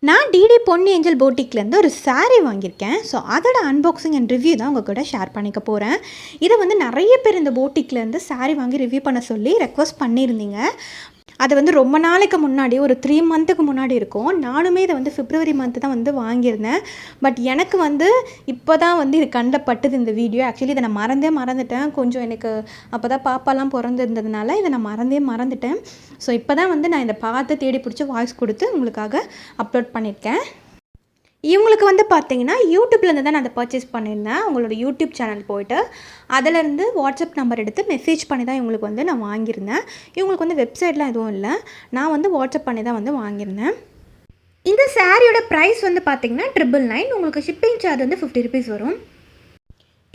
நான் DD Ponni angel போட்டிக்லேருந்து ஒரு saree வாங்கியிருக்கேன். ஸோ அதோட அன்பாக்சிங் அண்ட் ரிவ்யூ தான் உங்கள் கூட ஷேர் பண்ணிக்க போகிறேன். இதை வந்து நிறைய பேர் இந்த போட்டிக்லேருந்து saree வாங்கி ரிவ்யூ பண்ண சொல்லி ரெக்வஸ்ட் பண்ணியிருந்தீங்க. அது வந்து ரொம்ப நாளைக்கு முன்னாடி ஒரு 3 மந்த்துக்கு முன்னாடி இருக்கும். நானுமே இதை வந்து பிப்ரவரி மந்த்து தான் வந்து வாங்கியிருந்தேன். பட் எனக்கு வந்து இப்போ தான் வந்து இது கண்ணில் பட்டுது இந்த வீடியோ. ஆக்சுவலி இதை நான் மறந்துட்டேன். கொஞ்சம் எனக்கு அப்போ தான் பாப்பாலாம் பிறந்திருந்ததுனால இதை நான் மறந்துட்டேன். ஸோ இப்போ தான் வந்து நான் இதை பார்த்து தேடி பிடிச்சி வாய்ஸ் கொடுத்து உங்களுக்காக அப்லோட் பண்ணியிருக்கேன். இவங்களுக்கு வந்து பார்த்தீங்கன்னா யூடியூப்லேருந்து தான் நான் அதை பர்ச்சேஸ் பண்ணியிருந்தேன். உங்களோட யூடியூப் சேனல் போய்ட்டு அதிலேருந்து வாட்ஸ்அப் நம்பர் எடுத்து மெசேஜ் பண்ணி தான் இவங்களுக்கு வந்து நான் வாங்கியிருந்தேன். இவங்களுக்கு வந்து வெப்சைட்லாம் எதுவும் இல்லை. நான் வந்து வாட்ஸ்அப் பண்ணி தான் வந்து வாங்கியிருந்தேன். இந்த சாரியோட ப்ரைஸ் வந்து பார்த்தீங்கன்னா 999. உங்களுக்கு ஷிப்பிங் சார்ஜ் வந்து 50 ருபீஸ் வரும்.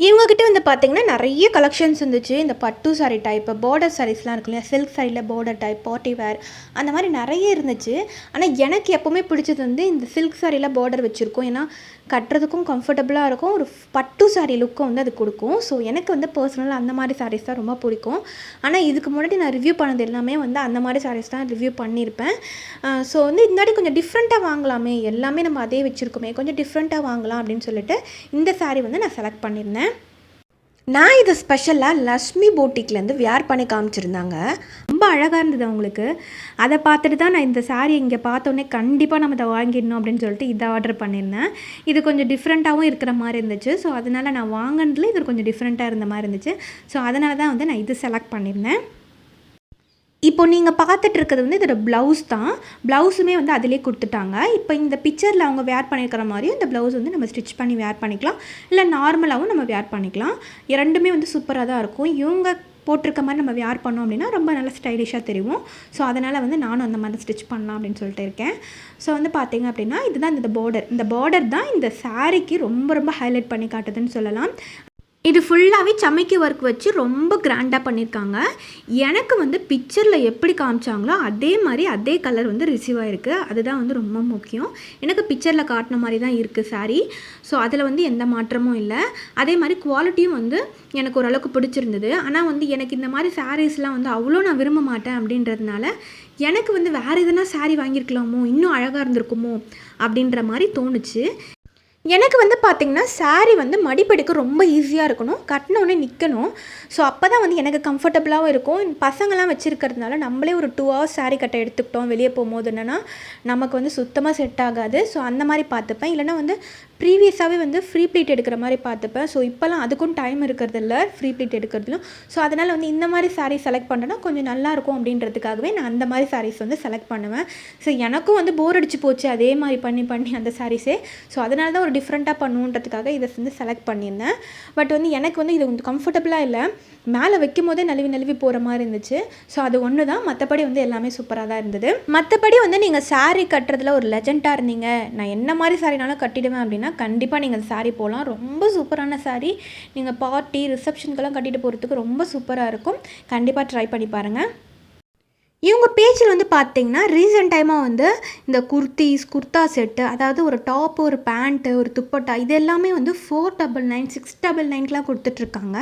இவங்ககிட்ட வந்து பார்த்திங்கன்னா நிறைய கலெக்ஷன்ஸ் இருந்துச்சு. இந்த பட்டு சாரீ டைப்பு, பார்டர் சாரீஸ்லாம் இருக்கு இல்லையா, சில்க் சாரியில் பார்டர் டைப், பார்ட்டி வேர், அந்த மாதிரி நிறைய இருந்துச்சு. ஆனால் எனக்கு எப்போவுமே பிடிச்சது வந்து இந்த சில்க் சாரியில் பார்டர் வச்சுருக்கோம். ஏன்னா கட்டுறதுக்கும் கம்ஃபர்டபுளாக இருக்கும். ஒரு பட்டு சாரீ லுக்கும் வந்து அது கொடுக்கும். ஸோ எனக்கு வந்து பர்சனலாக அந்த மாதிரி சாரீஸ் தான் ரொம்ப பிடிக்கும். ஆனால் இதுக்கு முன்னாடி நான் ரிவ்யூ பண்ணது எல்லாமே வந்து அந்த மாதிரி சாரீஸ் தான் ரிவ்யூ பண்ணியிருப்பேன். ஸோ வந்து முன்னாடி கொஞ்சம் டிஃப்ரெண்ட்டாக வாங்கலாமே, எல்லாமே நம்ம அதே வச்சுருக்கோமே, கொஞ்சம் டிஃப்ரெண்ட்டாக வாங்கலாம் அப்படின்னு சொல்லிட்டு இந்த சாரீ வந்து நான் செலக்ட் பண்ணியிருந்தேன். நான் இதை ஸ்பெஷலாக லக்ஷ்மி போட்டிக்லேருந்து வியர் பண்ணி காமிச்சிருந்தாங்க. ரொம்ப அழகாக இருந்தது அவங்களுக்கு. அதை பார்த்துட்டு தான் நான் இந்த சாரீ இங்கே பார்த்தோன்னே கண்டிப்பாக நம்ம இதை வாங்கிடணும் அப்படின்னு சொல்லிட்டு இதை ஆர்டர் பண்ணியிருந்தேன். இது கொஞ்சம் டிஃப்ரெண்ட்டாகவும் இருக்கிற மாதிரி இருந்துச்சு. ஸோ அதனால் நான் வாங்கினதுல இது கொஞ்சம் டிஃப்ரெண்ட்டாக இருந்த மாதிரி இருந்துச்சு. ஸோ அதனால தான் வந்து நான் இது செலக்ட் பண்ணியிருந்தேன். இப்போ நீங்கள் பார்த்துட்ருக்கிறது வந்து இதோட ப்ளவுஸ் தான். ப்ளவுஸுமே வந்து அதிலே கொடுத்துட்டாங்க. இப்போ இந்த பிக்சரில் அவங்க வேர் பண்ணியிருக்கிற மாதிரியும் இந்த ப்ளவுஸ் வந்து நம்ம ஸ்டிச் பண்ணி வேர் பண்ணிக்கலாம், இல்லை நார்மலாகவும் நம்ம வேர் பண்ணிக்கலாம். ரெண்டுமே வந்து சூப்பராக தான் இருக்கும். இவங்க போட்டிருக்க மாதிரி நம்ம வேர் பண்ணோம் அப்படின்னா ரொம்ப நல்லா ஸ்டைலிஷாக தெரியும். ஸோ அதனால் வந்து நானும் அந்த மாதிரி ஸ்டிச் பண்ணலாம் அப்படின்னு சொல்லிட்டு இருக்கேன். ஸோ வந்து பார்த்திங்க அப்படின்னா இதுதான் இந்த பார்டர் தான் இந்த சாரீக்கு ரொம்ப ஹைலைட் பண்ணி காட்டுதுன்னு சொல்லலாம். இது ஃபுல்லாகவே சமைக்கி ஒர்க் வச்சு ரொம்ப கிராண்டாக பண்ணியிருக்காங்க. எனக்கு வந்து பிக்சரில் எப்படி காமிச்சாங்களோ அதே மாதிரி அதே கலர் வந்து ரிசீவ் ஆகிருக்கு. அதுதான் வந்து ரொம்ப முக்கியம். எனக்கு பிக்சரில் காட்டின மாதிரி தான் இருக்குது சாரீ. ஸோ அதில் வந்து எந்த மாற்றமும் இல்லை. அதே மாதிரி குவாலிட்டியும் வந்து எனக்கு ஓரளவுக்கு பிடிச்சிருந்தது. ஆனால் வந்து எனக்கு இந்த மாதிரி சாரீஸ்லாம் வந்து அவ்வளோ நான் விரும்ப மாட்டேன் அப்படின்றதுனால எனக்கு வந்து வேறு எதனா சாரீ வாங்கியிருக்கலாமோ, இன்னும் அழகாக இருந்திருக்குமோ அப்படின்ற மாதிரி தோணுச்சு. எனக்கு வந்து பார்த்திங்கன்னா சாரீ வந்து மடிப்பெடுக்க ரொம்ப ஈஸியாக இருக்கணும், கட்டினோடனே நிற்கணும். ஸோ அப்போ தான் வந்து எனக்கு கம்ஃபர்டபுளாகவும் இருக்கும். பசங்களாம் வச்சுருக்கிறதுனால நம்மளே ஒரு 2 ஹவர்ஸ் சாரீ கட்ட எடுத்துக்கிட்டோம் வெளியே போகும்போது என்னென்னா நமக்கு வந்து சுத்தமாக செட் ஆகாது. ஸோ அந்த மாதிரி பார்த்துப்பேன். இல்லைனா வந்து ப்ரீவியஸாகவே வந்து ஃப்ரீ ப்ளீட் எடுக்கிற மாதிரி பார்த்துப்பேன். ஸோ இப்போலாம் அதுக்கும் டைம் இருக்கிறதில்ல ஃப்ரீ ப்ளீட் எடுக்கிறதுலும். ஸோ அதனால் வந்து இந்த மாதிரி சாரீ செலக்ட் பண்ணேன்னா கொஞ்சம் நல்லாயிருக்கும் அப்படின்றதுக்காகவே நான் அந்த மாதிரி சாரீஸ் வந்து செலக்ட் பண்ணுவேன். ஸோ எனக்கும் வந்து போர் அடிச்சு போச்சு அதே மாதிரி பண்ணி அந்த சாரீஸே. ஸோ அதனால தான் ஒரு டிஃப்ரெண்ட்டாக பண்ணுன்றதுக்காக இதை வந்து செலக்ட் பண்ணியிருந்தேன். பட் வந்து எனக்கு வந்து இது கொஞ்சம் கம்ஃபர்டபுளாக இல்லை. மேலே வைக்கும் போதே நழுவி போகிற மாதிரி இருந்துச்சு. ஸோ அது ஒன்று தான். மற்றபடி வந்து எல்லாமே சூப்பராக தான் இருந்தது. மற்றபடி வந்து நீங்கள் சாரீ கட்டுறதுல ஒரு லெஜெண்டாக இருந்தீங்க, நான் என்ன மாதிரி சாரீனாலும் கட்டிடுவேன் அப்படின்னா கண்டிப்பாக நீங்கள் சாரீ போகலாம். ரொம்ப சூப்பரான சாரீ. நீங்கள் பார்ட்டி ரிசப்ஷனுக்கெல்லாம் கட்டிட்டு போகிறதுக்கு ரொம்ப சூப்பராக இருக்கும். கண்டிப்பாக ட்ரை பண்ணி பாருங்கள். இவங்க பேஜில் வந்து பார்த்திங்கன்னா ரீசெண்ட் டைமாக வந்து இந்த குர்த்தா செட்டு, அதாவது ஒரு டாப்பு, ஒரு பேண்ட்டு, ஒரு துப்பட்டா, இது எல்லாமே வந்து 499, 699லாம் கொடுத்துட்ருக்காங்க.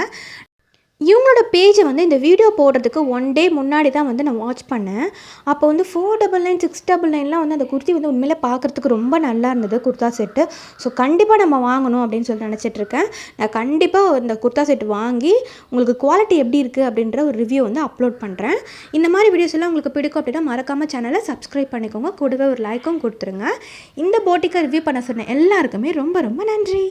இவங்களோட பேஜை வந்து இந்த வீடியோ போடுறதுக்கு 1 டே முன்னாடி தான் வந்து நான் வாட்ச் பண்ணேன். அப்போ வந்து 499, 699லாம் வந்து அந்த குர்த்தி வந்து உண்மையிலே பார்க்குறதுக்கு ரொம்ப நல்லா இருந்தது குர்த்தா செட்டு. ஸோ கண்டிப்பாக நம்ம வாங்கணும் அப்படின்னு சொல்லி நினச்சிட்ருக்கேன். நான் கண்டிப்பாக இந்த குர்த்தா செட் வாங்கி உங்களுக்கு குவாலிட்டி எப்படி இருக்குது அப்படின்ற ஒரு ரிவ்யூ வந்து அப்லோட் பண்ணுறேன். இந்த மாதிரி வீடியோஸ் எல்லாம் உங்களுக்கு பிடிக்கும் அப்படின்னா மறக்காமல் சேனலை சப்ஸ்கிரைப் பண்ணிக்கோங்க. கூடவே ஒரு லைக்கும் கொடுத்துருங்க. இந்த போட்டிக்கை ரிவ்யூ பண்ண சொன்ன எல்லாருக்குமே ரொம்ப நன்றி.